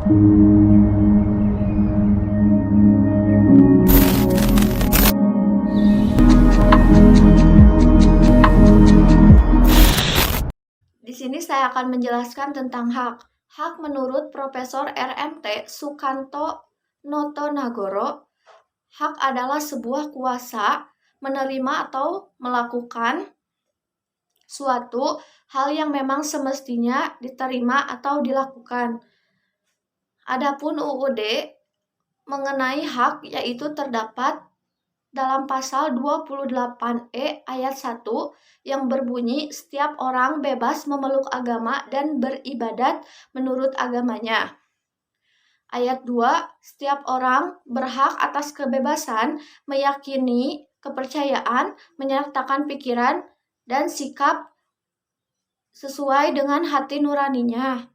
Di sini saya akan menjelaskan tentang hak. Hak menurut Profesor RMT Sukanto Notonagoro, hak adalah sebuah kuasa menerima atau melakukan suatu hal yang memang semestinya diterima atau dilakukan. Adapun UUD mengenai hak yaitu terdapat dalam pasal 28E ayat 1 yang berbunyi setiap orang bebas memeluk agama dan beribadat menurut agamanya. Ayat 2, setiap orang berhak atas kebebasan meyakini kepercayaan, menyatakan pikiran dan sikap sesuai dengan hati nuraninya.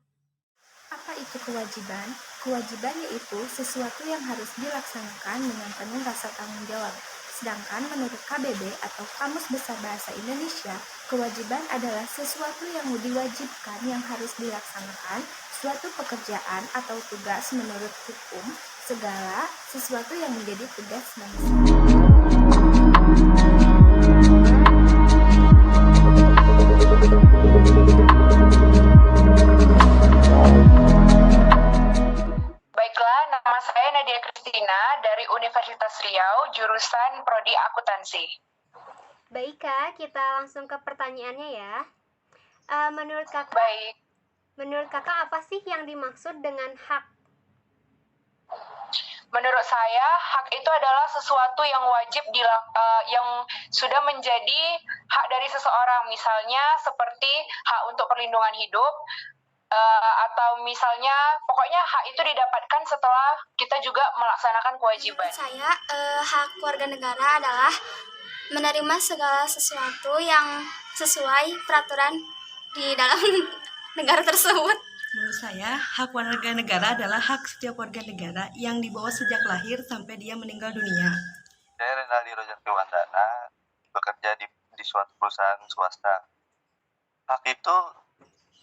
Apa itu kewajiban? Kewajiban yaitu sesuatu yang harus dilaksanakan dengan penuh rasa tanggung jawab. Sedangkan menurut KBB atau Kamus Besar Bahasa Indonesia, kewajiban adalah sesuatu yang diwajibkan yang harus dilaksanakan, suatu pekerjaan atau tugas menurut hukum, segala sesuatu yang menjadi tugas manusia. Baiklah, nama saya Nadia Kristina dari Universitas Riau, jurusan Prodi Akuntansi. Baik Kak, kita langsung ke pertanyaannya ya. Menurut kakak apa sih yang dimaksud dengan hak? Menurut saya, hak itu adalah sesuatu yang wajib yang sudah menjadi hak dari seseorang. Misalnya seperti hak untuk perlindungan hidup, atau misalnya pokoknya hak itu didapatkan setelah kita juga melaksanakan kewajiban. Menurut saya, hak warga negara adalah menerima segala sesuatu yang sesuai peraturan di dalam negara tersebut. Menurut saya, hak warga negara adalah hak setiap warga negara yang dibawa sejak lahir sampai dia meninggal dunia. Saya Renaldi Roger Kewandana, bekerja di suatu perusahaan swasta. Hak itu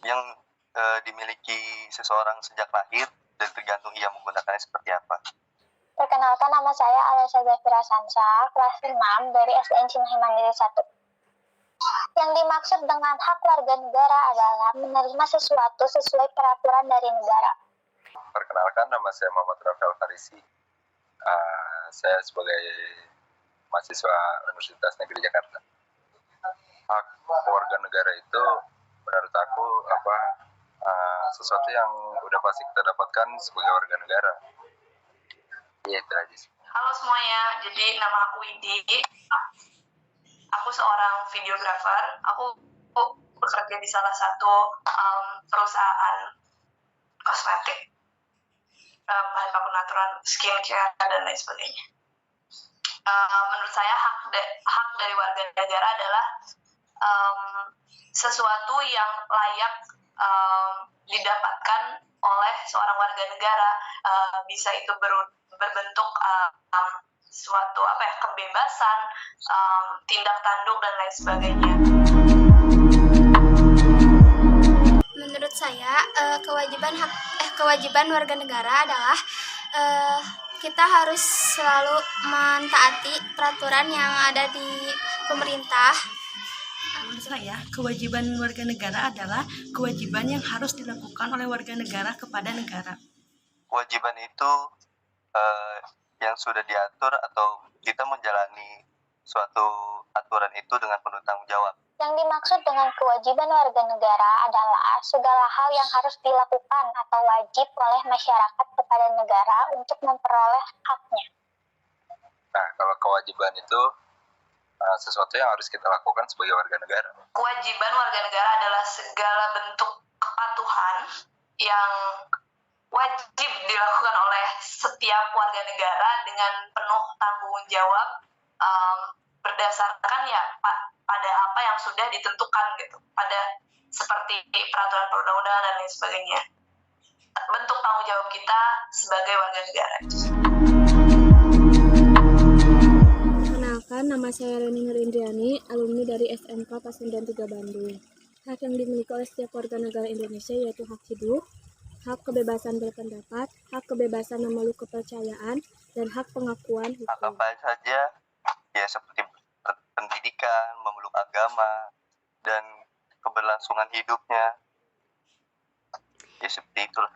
yang dimiliki seseorang sejak lahir dan tergantung ia menggunakannya seperti apa. Perkenalkan, nama saya Alessia Zafira Sansa, kelas 6 dari SDN Cimahi Mandiri 1. Yang dimaksud dengan hak warga negara adalah menerima sesuatu sesuai peraturan dari negara. Perkenalkan, nama saya Muhammad Rafael Farisi. Saya sebagai mahasiswa Universitas Negeri Jakarta. Hak warga negara itu menurut aku sesuatu yang udah pasti kita dapatkan sebagai warga negara. Ya, itu aja sih. Halo semuanya, jadi nama aku Widi. Aku seorang videografer. Aku bekerja di salah satu perusahaan kosmetik, bahan baku natural, skincare, dan lain sebagainya. Menurut saya hak dari warga negara adalah sesuatu yang layak didapatkan oleh seorang warga negara, bisa itu berbentuk suatu kebebasan, tindak tanduk dan lain sebagainya. Menurut saya, kewajiban warga negara adalah kita harus selalu mentaati peraturan yang ada di pemerintah. Menurut saya, kewajiban warga negara adalah kewajiban yang harus dilakukan oleh warga negara kepada negara. Kewajiban itu yang sudah diatur atau kita menjalani suatu aturan itu dengan penuh tanggung jawab. Yang dimaksud dengan kewajiban warga negara adalah segala hal yang harus dilakukan atau wajib oleh masyarakat kepada negara untuk memperoleh haknya. Nah, kalau kewajiban itu sesuatu yang harus kita lakukan sebagai warga negara. Kewajiban warga negara adalah segala bentuk kepatuhan yang wajib dilakukan oleh setiap warga negara dengan penuh tanggung jawab, berdasarkan pada apa yang sudah ditentukan gitu, pada seperti peraturan perundang-undangan dan lain sebagainya. Bentuk tanggung jawab kita sebagai warga negara. Perkenalkan, nama saya Reni Indriani, alumni dari SMK Pasundan 3 Bandung. Hak yang dimiliki oleh setiap warga negara Indonesia yaitu hak hidup, hak kebebasan berpendapat, hak kebebasan memeluk kepercayaan, dan hak pengakuan Hak hukum. apa saja, ya seperti pendidikan, memeluk agama, dan keberlangsungan hidupnya. Ya seperti itulah.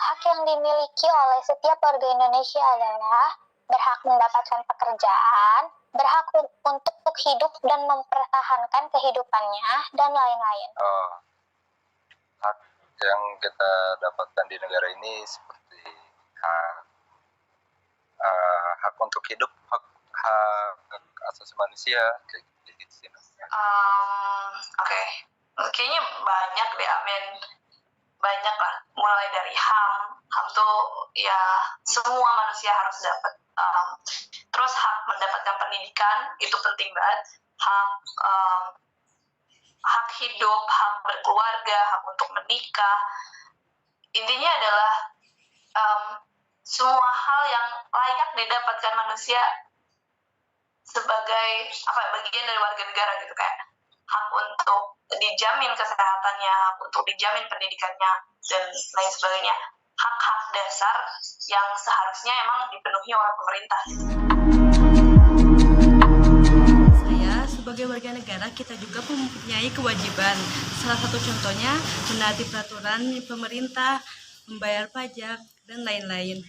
Hak yang dimiliki oleh setiap warga Indonesia adalah berhak mendapatkan pekerjaan, berhak untuk hidup dan mempertahankan kehidupannya, dan lain-lain. Hak yang kita dapatkan di negara ini seperti hak untuk hidup, hak asasi manusia, kayak gitu. Oke. Kayaknya banyak deh, Amin. Banyak lah, mulai dari HAM tuh ya semua manusia harus dapat. Terus hak mendapatkan pendidikan itu penting banget. Hak hidup, hak berkeluarga, hak untuk menikah. Intinya adalah semua hal yang layak didapatkan manusia sebagai bagian dari warga negara gitu, kayak hak untuk dijamin kesehatannya, hak untuk dijamin pendidikannya, dan lain sebagainya. Hak-hak dasar yang seharusnya emang dipenuhi oleh pemerintah. Saya sebagai warga negara, kita juga mempunyai kewajiban. Salah satu contohnya menaati peraturan pemerintah, membayar pajak, dan lain-lain.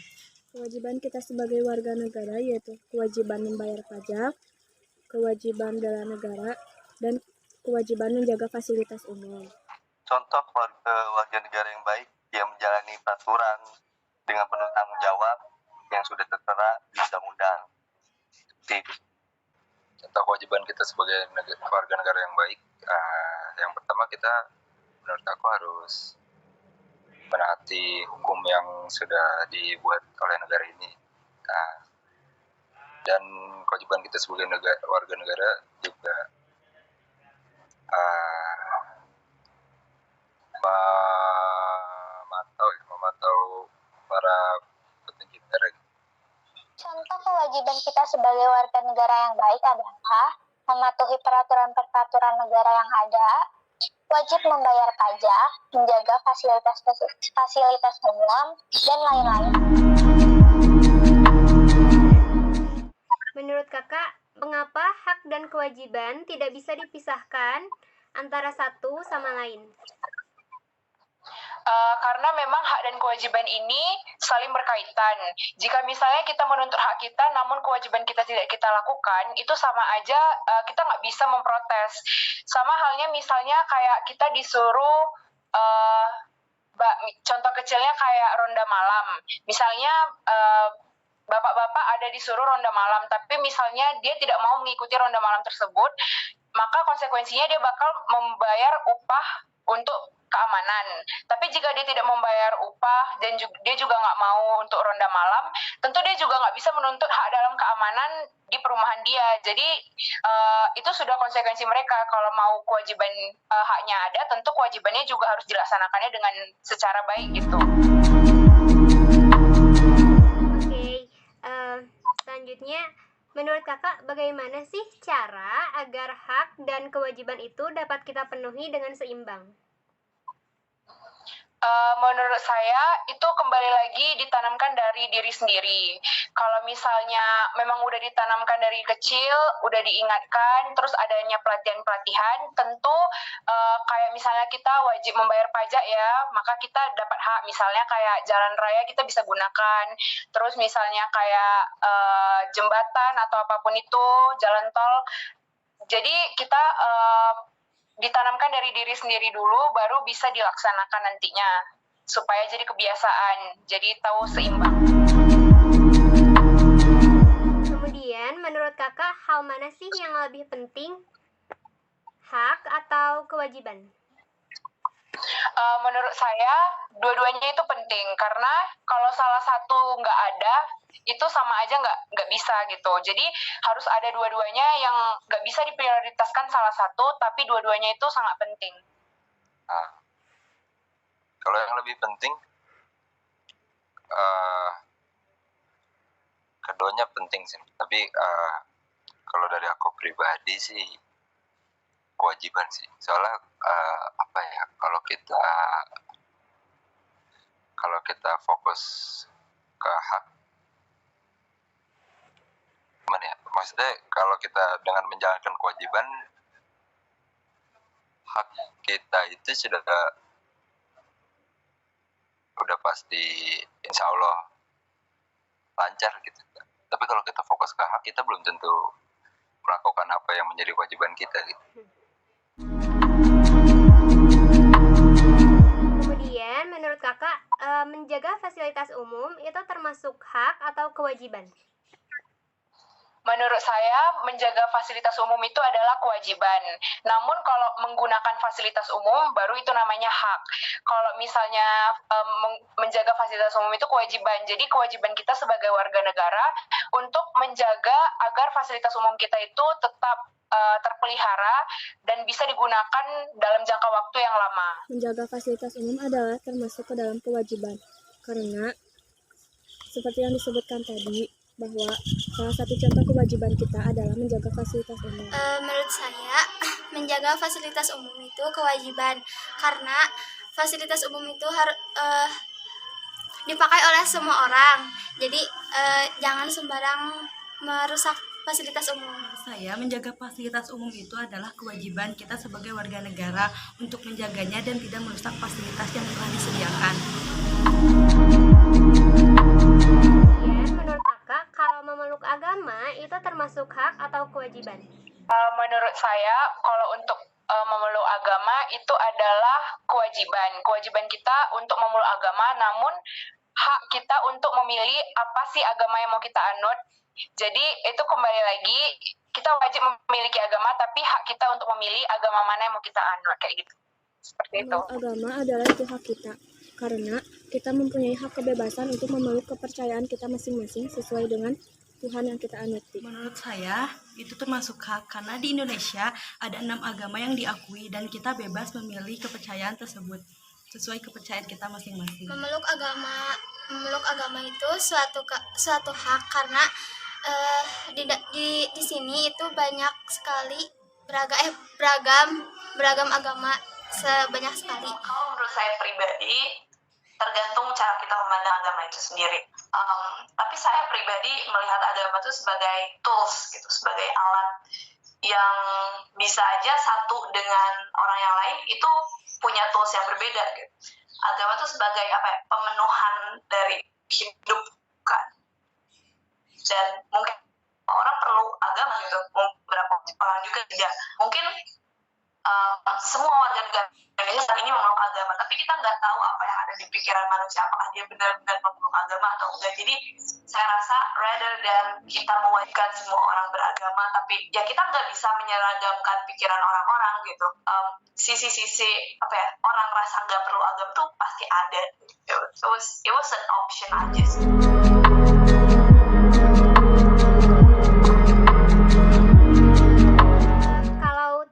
Kewajiban kita sebagai warga negara yaitu kewajiban membayar pajak, kewajiban bela negara, dan kewajiban menjaga fasilitas umum. Contoh warga negara yang baik, yang menjalani peraturan dengan penuh tanggung jawab yang sudah tertera di undang-undang. Seperti itu. Contoh kewajiban kita sebagai warga negara yang baik, yang pertama kita, menurut aku, harus menaati hukum yang sudah dibuat oleh negara ini. Dan kewajiban kita sebagai warga negara juga memantau para petinggi negara. Contoh kewajiban kita sebagai warga negara yang baik adalah mematuhi peraturan-peraturan negara yang ada, wajib membayar pajak, menjaga fasilitas umum, dan lain-lain. Menurut kakak, mengapa hak dan kewajiban tidak bisa dipisahkan antara satu sama lain? Karena memang hak dan kewajiban ini saling berkaitan. Jika misalnya kita menuntut hak kita, namun kewajiban kita tidak kita lakukan, itu sama aja kita nggak bisa memprotes. Sama halnya misalnya kayak kita disuruh, contoh kecilnya kayak ronda malam. Misalnya bapak-bapak ada disuruh ronda malam, tapi misalnya dia tidak mau mengikuti ronda malam tersebut, maka konsekuensinya dia bakal membayar upah untuk keamanan. Tapi jika dia tidak membayar upah dan dia juga nggak mau untuk ronda malam, tentu dia juga nggak bisa menuntut hak dalam keamanan di perumahan dia. Jadi itu sudah konsekuensi mereka. Kalau mau kewajiban haknya ada, tentu kewajibannya juga harus dilaksanakannya dengan secara baik gitu. Selanjutnya, menurut kakak bagaimana sih cara agar hak dan kewajiban itu dapat kita penuhi dengan seimbang? Menurut saya itu kembali lagi ditanamkan dari diri sendiri. Kalau misalnya memang udah ditanamkan dari kecil, udah diingatkan, terus adanya pelatihan-pelatihan, tentu kayak misalnya kita wajib membayar pajak ya, maka kita dapat hak. Misalnya kayak jalan raya kita bisa gunakan, terus misalnya kayak jembatan atau apapun itu, jalan tol. Jadi kita ditanamkan dari diri sendiri dulu, baru bisa dilaksanakan nantinya, supaya jadi kebiasaan, jadi tahu seimbang. Kemudian, menurut kakak, hal mana sih yang lebih penting? Hak atau kewajiban? Menurut saya, dua-duanya itu penting, karena kalau salah satu nggak ada, itu sama aja nggak bisa gitu. Jadi harus ada dua-duanya, yang nggak bisa diprioritaskan salah satu, tapi dua-duanya itu sangat penting. Kalau yang lebih penting, keduanya penting sih. Tapi kalau dari aku pribadi sih, kewajiban sih. Soalnya kalau kita fokus ke hak, gimana ya? Maksudnya kalau kita dengan menjalankan kewajiban, hak kita itu sudah pasti insya Allah lancar gitu. Tapi kalau kita fokus ke hak, kita belum tentu melakukan apa yang menjadi kewajiban kita gitu. Kemudian menurut kakak menjaga fasilitas umum itu termasuk hak atau kewajiban? Menurut saya, menjaga fasilitas umum itu adalah kewajiban. Namun kalau menggunakan fasilitas umum, baru itu namanya hak. Kalau misalnya menjaga fasilitas umum itu kewajiban. Jadi kewajiban kita sebagai warga negara untuk menjaga agar fasilitas umum kita itu tetap terpelihara dan bisa digunakan dalam jangka waktu yang lama. Menjaga fasilitas umum adalah termasuk ke dalam kewajiban. Karena seperti yang disebutkan tadi, bahwa salah satu contoh kewajiban kita adalah menjaga fasilitas umum. Menurut saya, menjaga fasilitas umum itu kewajiban karena fasilitas umum itu harus dipakai oleh semua orang. Jadi jangan sembarang merusak fasilitas umum. Saya menjaga fasilitas umum itu adalah kewajiban kita sebagai warga negara untuk menjaganya dan tidak merusak fasilitas yang telah disediakan. Menurut kakak, kalau memeluk agama itu termasuk hak atau kewajiban? Menurut saya, kalau untuk memeluk agama itu adalah kewajiban. Kewajiban kita untuk memeluk agama, namun hak kita untuk memilih apa sih agama yang mau kita anut. Jadi itu kembali lagi, kita wajib memiliki agama, tapi hak kita untuk memilih agama mana yang mau kita anut, kayak gitu. Seperti itu. Agama adalah itu hak kita, karena kita mempunyai hak kebebasan untuk memeluk kepercayaan kita masing-masing sesuai dengan Tuhan yang kita anuti. Menurut saya, itu termasuk hak karena di Indonesia ada 6 agama yang diakui dan kita bebas memilih kepercayaan tersebut sesuai kepercayaan kita masing-masing. Memeluk agama itu suatu hak karena di sini itu banyak sekali beragam agama sebanyak sekali. Kalau menurut saya pribadi, tergantung cara kita memandang agama itu sendiri. Tapi saya pribadi melihat agama itu sebagai tools, gitu, sebagai alat yang bisa aja satu dengan orang yang lain itu punya tools yang berbeda. Gitu. Agama itu sebagai pemenuhan dari hidup kan. Dan mungkin orang perlu agama gitu, beberapa orang juga tidak. Mungkin semua warga negara Indonesia saat ini memeluk agama, tapi kita nggak tahu apa yang ada di pikiran manusia, apakah dia benar-benar memeluk agama atau enggak. Jadi saya rasa rather than kita mewajibkan semua orang beragama, tapi ya kita nggak bisa menyeragamkan pikiran orang-orang gitu. Sisi-sisi orang rasa nggak perlu agama tuh pasti ada. It was an option aja sih.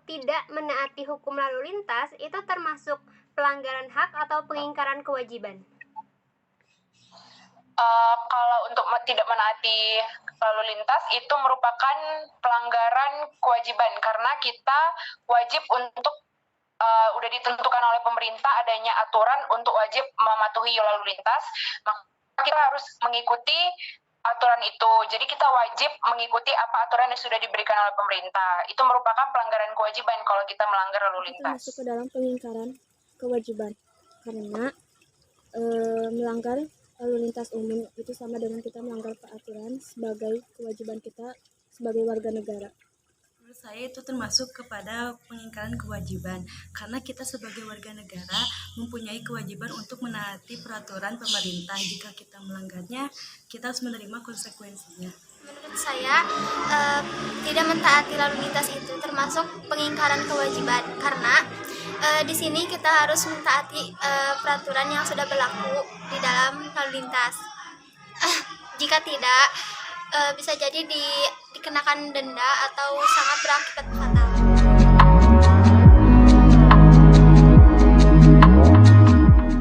Tidak menaati hukum lalu lintas itu termasuk pelanggaran hak atau pengingkaran kewajiban? Kalau untuk tidak menaati lalu lintas itu merupakan pelanggaran kewajiban karena kita wajib untuk udah ditentukan oleh pemerintah adanya aturan untuk wajib mematuhi lalu lintas, maka kita harus mengikuti aturan itu. Jadi kita wajib mengikuti apa aturan yang sudah diberikan oleh pemerintah. Itu merupakan pelanggaran kewajiban kalau kita melanggar lalu lintas. Itu masuk ke dalam pengingkaran kewajiban. Karena melanggar lalu lintas umum itu sama dengan kita melanggar peraturan sebagai kewajiban kita sebagai warga negara. Menurut saya itu termasuk kepada pengingkaran kewajiban karena kita sebagai warga negara mempunyai kewajiban untuk menaati peraturan pemerintah. Jika kita melanggarnya, kita harus menerima konsekuensinya. Menurut saya, tidak mentaati lalu lintas itu termasuk pengingkaran kewajiban karena di sini kita harus mentaati peraturan yang sudah berlaku di dalam lalu lintas. Jika tidak, bisa jadi dikenakan denda atau sangat berakibat fatal.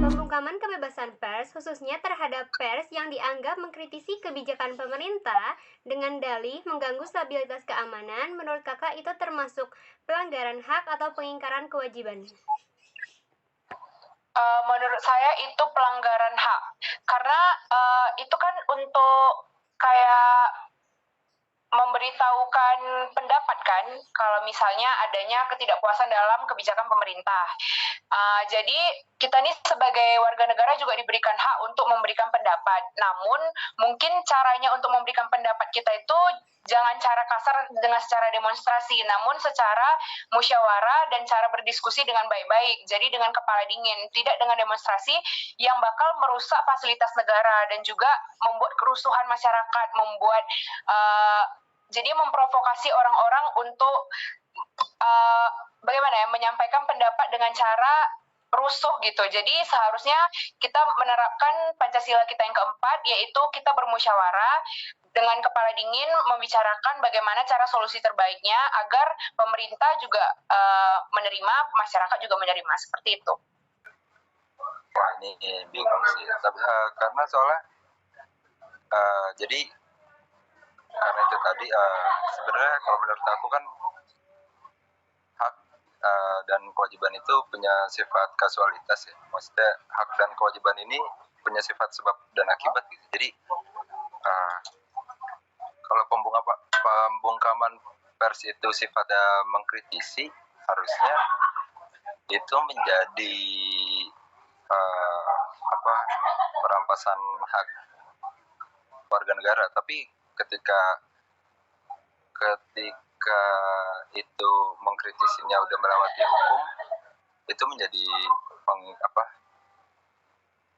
Pembungkaman kebebasan pers khususnya terhadap pers yang dianggap mengkritisi kebijakan pemerintah dengan dalih mengganggu stabilitas keamanan, menurut kakak itu termasuk pelanggaran hak atau pengingkaran kewajiban? menurut saya itu pelanggaran hak. Karena itu kan untuk kayak memberitahukan pendapat kan, kalau misalnya adanya ketidakpuasan dalam kebijakan pemerintah. Jadi kita nih sebagai warga negara juga diberikan hak untuk memberikan pendapat. Namun mungkin caranya untuk memberikan pendapat kita itu jangan cara kasar dengan secara demonstrasi, namun secara musyawarah dan cara berdiskusi dengan baik-baik. Jadi dengan kepala dingin, tidak dengan demonstrasi yang bakal merusak fasilitas negara dan juga membuat kerusuhan masyarakat, membuat jadi memprovokasi orang-orang untuk bagaimana ya, menyampaikan pendapat dengan cara rusuh gitu. Jadi seharusnya kita menerapkan Pancasila kita yang keempat, yaitu kita bermusyawarah dengan kepala dingin, membicarakan bagaimana cara solusi terbaiknya agar pemerintah juga menerima, masyarakat juga menerima, seperti itu. Wah, ini bingung sih. Tapi karena soalnya jadi karena itu tadi sebenarnya kalau menurut aku kan hak dan kewajiban itu punya sifat kasualitas ya. Maksudnya hak dan kewajiban ini punya sifat sebab dan akibat gitu. Jadi kalau pembungkaman pers itu sifatnya mengkritisi, harusnya itu menjadi perampasan hak warga negara. Tapi ketika itu mengkritisinya udah melewati hukum, itu menjadi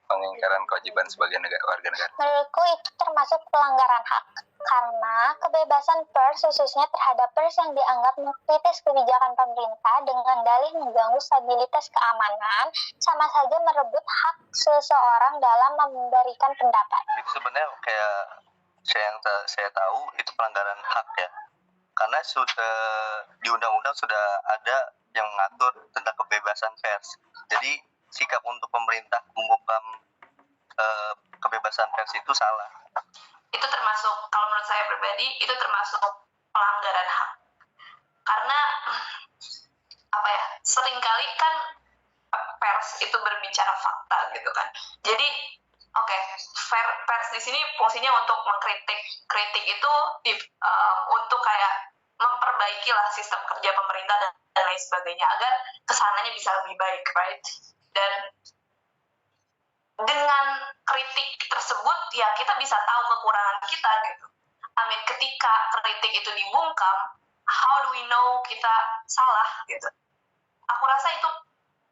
pengingkaran kewajiban sebagai warga negara. Menurutku itu termasuk pelanggaran hak, karena kebebasan pers khususnya terhadap pers yang dianggap mengkritis kebijakan pemerintah dengan dalih mengganggu stabilitas keamanan sama saja merebut hak seseorang dalam memberikan pendapat. Itu sebenarnya kayak saya tahu itu pelanggaran hak ya, karena sudah di undang-undang sudah ada yang mengatur tentang kebebasan pers. Jadi sikap untuk pemerintah membungkam kebebasan pers itu salah. Itu termasuk, kalau menurut saya pribadi, itu termasuk pelanggaran hak. Karena seringkali kan pers itu berbicara fakta gitu kan. Jadi pers di sini fungsinya untuk mengkritik. Kritik itu untuk kayak memperbaiki lah sistem kerja pemerintah dan lain sebagainya agar kesananya bisa lebih baik, right? Dan dengan kritik tersebut ya kita bisa tahu kekurangan kita gitu. Ketika kritik itu dibungkam, how do we know kita salah gitu? Aku rasa itu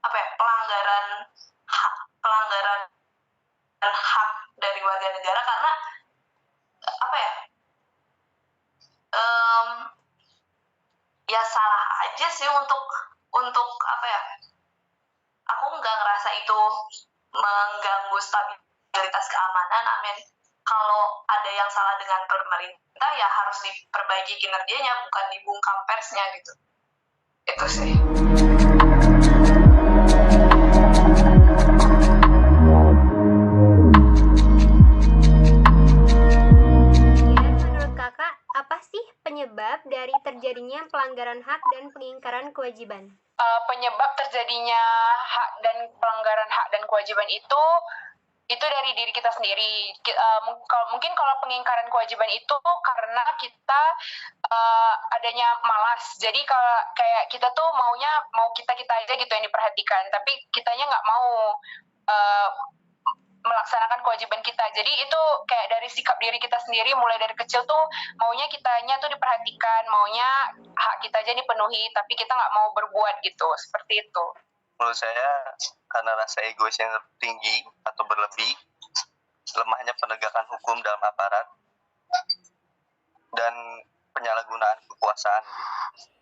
pelanggaran hak dari warga negara, karena ya salah aja sih untuk aku nggak ngerasa itu mengganggu stabilitas keamanan. Kalau ada yang salah dengan pemerintah ya harus diperbaiki kinerjanya, bukan dibungkam persnya gitu. Itu sih. Menurut kakak, apa sih penyebab dari terjadinya pelanggaran hak dan pengingkaran kewajiban? Penyebab terjadinya hak dan pelanggaran hak dan kewajiban itu dari diri kita sendiri. Mungkin kalau pengingkaran kewajiban itu karena kita adanya malas. Jadi kalau kayak kita tuh mau kita aja gitu yang diperhatikan, tapi kitanya nggak mau melaksanakan kewajiban kita. Jadi itu kayak dari sikap diri kita sendiri, mulai dari kecil tuh maunya kitanya tuh diperhatikan, maunya hak kita aja dipenuhi, tapi kita nggak mau berbuat gitu, seperti itu. Menurut saya karena rasa egois yang tinggi atau berlebih, lemahnya penegakan hukum dalam aparat, dan penyalahgunaan kekuasaan.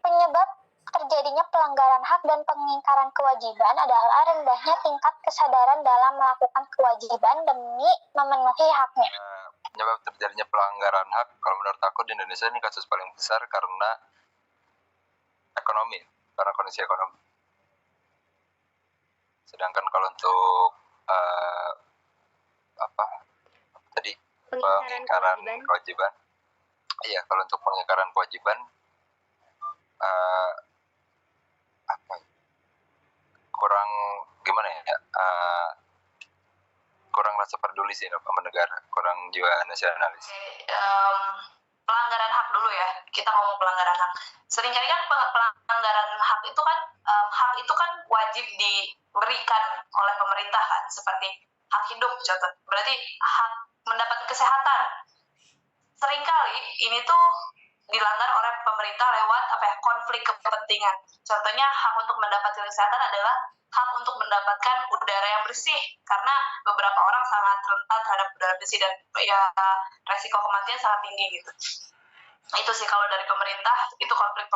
Penyebab terjadinya pelanggaran hak dan pengingkaran kewajiban adalah rendahnya tingkat kesadaran dalam melakukan kewajiban demi memenuhi haknya. Penyebab terjadinya pelanggaran hak, kalau menurut aku di Indonesia ini kasus paling besar karena kondisi ekonomi. Sedangkan kalau untuk pengingkaran kewajiban, iya, kalau untuk pengingkaran kewajiban kurang gimana ya, kurang rasa peduli sih sama negara, kurang jiwa nasionalis. Pelanggaran hak dulu ya, kita ngomong pelanggaran hak. Seringkali kan pelanggaran hak itu kan wajib diberikan oleh pemerintah kan, seperti hak hidup contoh, berarti hak mendapat kesehatan. Seringkali ini tuh dilanggar oleh pemerintah lewat konflik kepentingan. Contohnya hak untuk mendapatkan kesehatan adalah hak untuk mendapatkan udara yang bersih, karena beberapa orang sangat rentan terhadap udara bersih dan ya resiko kematian sangat tinggi gitu. Itu sih kalau dari pemerintah itu konflik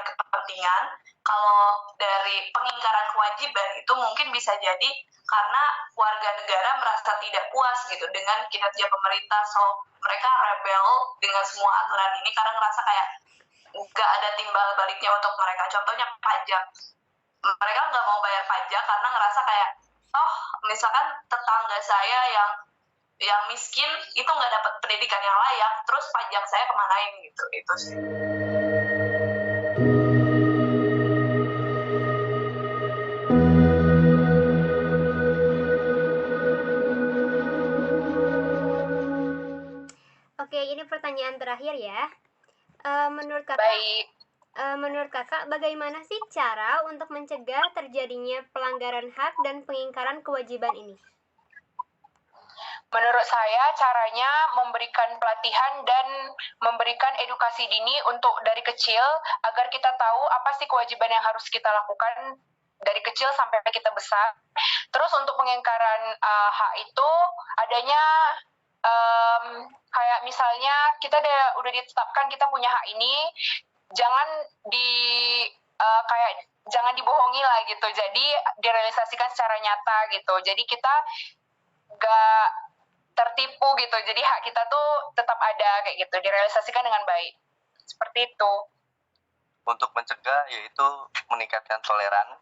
kepentingan. Kalau dari pengingkaran kewajiban itu mungkin bisa jadi karena warga negara merasa tidak puas gitu dengan kinerja pemerintah, so mereka rebel dengan semua aturan ini karena ngerasa kayak nggak ada timbal baliknya untuk mereka. Contohnya pajak, mereka nggak mau bayar pajak karena ngerasa kayak misalkan tetangga saya yang miskin itu nggak dapat pendidikan yang layak, terus pajak saya kemanain gitu. Itu sih. Oke, ini pertanyaan terakhir ya. Menurut kakak, bagaimana sih cara untuk mencegah terjadinya pelanggaran hak dan pengingkaran kewajiban ini? Menurut saya caranya memberikan pelatihan dan memberikan edukasi dini untuk dari kecil agar kita tahu apa sih kewajiban yang harus kita lakukan dari kecil sampai kita besar. Terus untuk pengingkaran hak itu adanya kayak misalnya kita udah ditetapkan kita punya hak ini, jangan jangan dibohongi lah gitu. Jadi direalisasikan secara nyata gitu. Jadi kita gak tertipu gitu. Jadi hak kita tuh tetap ada kayak gitu, direalisasikan dengan baik. Seperti itu. Untuk mencegah yaitu meningkatkan toleran,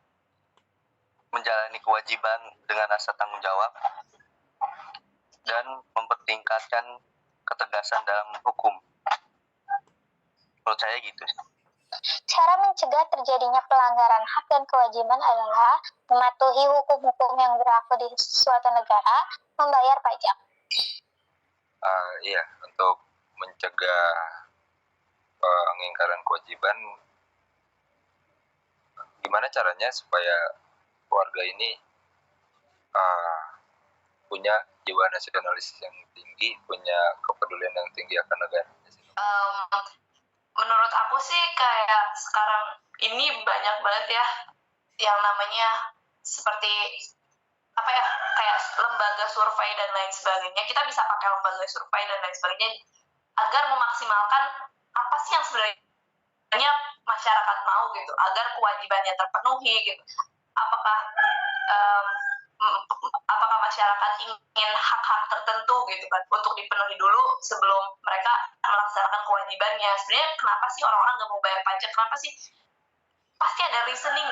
menjalani kewajiban dengan rasa tanggung jawab, dan mempertingkatkan ketegasan dalam hukum. Menurut saya gitu. Cara mencegah terjadinya pelanggaran hak dan kewajiban adalah mematuhi hukum-hukum yang berlaku di suatu negara, membayar pajak. Iya, untuk mencegah pengingkaran kewajiban, gimana caranya supaya warga ini punya jiwa nasionalis yang tinggi, punya kepedulian yang tinggi akan negara? Menurut aku sih kayak sekarang ini banyak banget ya yang namanya seperti kayak lembaga survei dan lain sebagainya. Kita bisa pakai lembaga survei dan lain sebagainya agar memaksimalkan apa sih yang sebenarnya masyarakat mau gitu, agar kewajibannya terpenuhi gitu. Apakah masyarakat ingin hak-hak tertentu gitu kan untuk dipenuhi dulu sebelum mereka melaksanakan kewajibannya. Sebenarnya kenapa sih orang-orang nggak mau bayar pajak? Kenapa sih? Pasti ada reasoning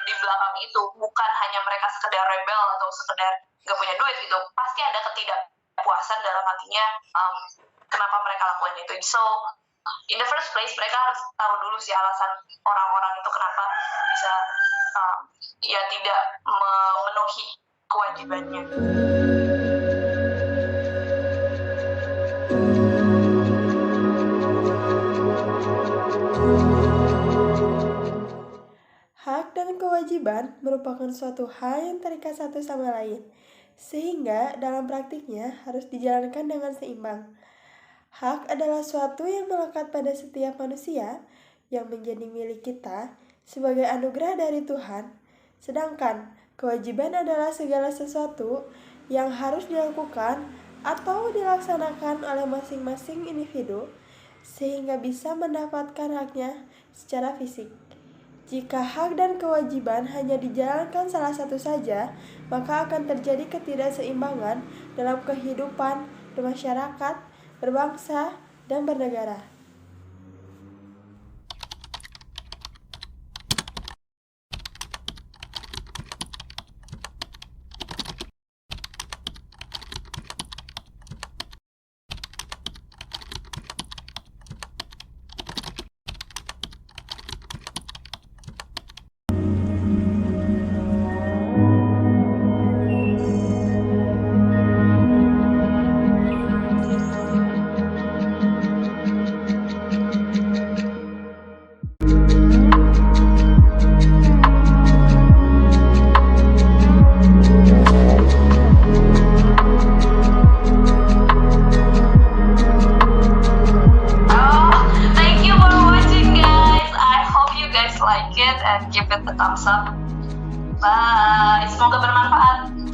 di belakang itu, bukan hanya mereka sekedar rebel atau sekedar nggak punya duit gitu. Pasti ada ketidakpuasan dalam hatinya kenapa mereka lakukan itu. So in the first place mereka harus tahu dulu sih alasan orang-orang itu kenapa bisa tidak memenuhi kewajibannya. Hak dan kewajiban merupakan suatu hal yang terikat satu sama lain, sehingga dalam praktiknya harus dijalankan dengan seimbang. Hak adalah suatu yang melekat pada setiap manusia yang menjadi milik kita sebagai anugerah dari Tuhan, sedangkan kewajiban adalah segala sesuatu yang harus dilakukan atau dilaksanakan oleh masing-masing individu sehingga bisa mendapatkan haknya secara fisik. Jika hak dan kewajiban hanya dijalankan salah satu saja, maka akan terjadi ketidakseimbangan dalam kehidupan bermasyarakat, berbangsa, dan bernegara. give it a thumbs up. Bye. Semoga bermanfaat.